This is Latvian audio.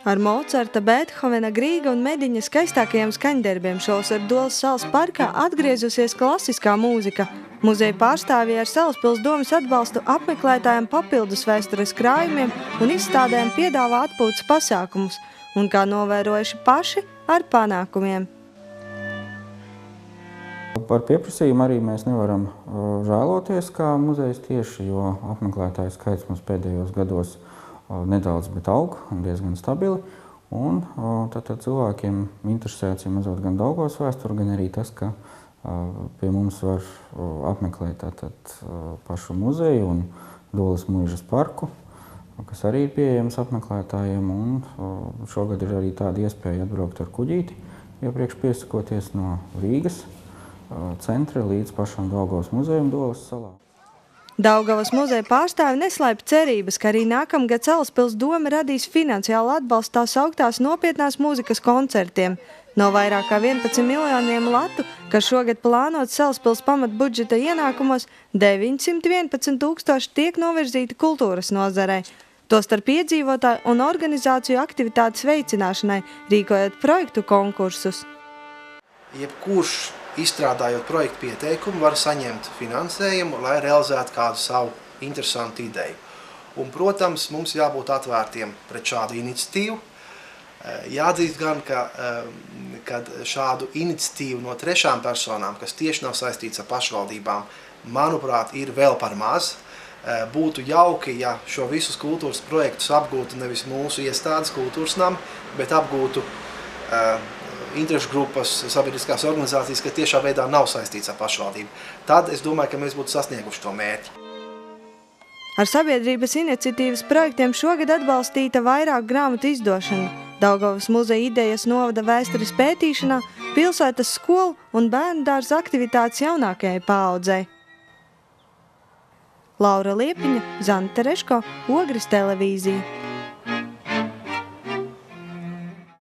Ar Mocarta, Beethovena, Grīga un Mediņa skaistākajiem skaņdarbiem šovasar Dolas salas parkā atgriezusies klasiskā mūzika. Muzeja pārstāvji ar Salaspils domes atbalstu apmeklētājiem papildus vēstures krājumiem un izstādēm piedāvā atpūtas pasākumus, un kā novērojuši paši, ar panākumiem. Par pieprasījumu arī mēs nevaram žēloties kā muzejs tieši, jo apmeklētāju skaits mums pēdējos gados nedaudz, bet aug un diezgan stabili. Un tātad cilvēkiem interesēts mazot gan Daugavas vēsturi, gan arī tas, ka pie mums var apmeklēt tātad pašu muzeju un Dolas mūžas parku, kas arī ir pieejams apmeklētājiem. Un šogad ir arī tāda iespēja atbraukt ar kuģīti, iepriekš piesakoties no Rīgas centra līdz pašam Daugavas muzejam Dolas salā. Daugavas muzeja pārstāvi neslēpj cerības, ka arī nākamgad Salaspils doma radīs finansiālu atbalstu tās augtās nopietnās mūzikas koncertiem. No vairāk kā 11 miljoniem latu, kas šogad plānots Salaspils pamatbudžeta ienākumos, 911 000 tiek novirzīti kultūras nozarei. Tostarp iedzīvotāju un organizāciju aktivitātes veicināšanai, rīkojot projektu konkursus. Jebkurš izstrādājot projektu pieteikumu, var saņemt finansējumu, lai realizētu kādu savu interesantu ideju. Un, protams, mums jābūt atvērtiem pret šādu iniciatīvu. Jāatzīst gan, ka šādu iniciatīvu no trešām personām, kas tieši nav saistīts ar pašvaldībām, manuprāt, ir vēl par maz. Būtu jauki, ja šo visus kultūras projektus apgūtu nevis mūsu iestādes kultūras nama, bet apgūtu interešu grupas, sabiedriskās organizācijas, kas tiešā veidā nav saistīts ar pašvaldību. Tad es domāju, ka mēs būtu sasnieguši to mērķi. Ar sabiedrības iniciatīvas projektiem šogad atbalstīta vairāk grāmatu izdošana, Daugavas muzeja idejas novada vēstures pētīšanā, pilsētas skolu un bērnu dārza aktivitātes jaunākajai paaudzei. Laura Liepiņa, Zanta Tereško, Ogres televīzija.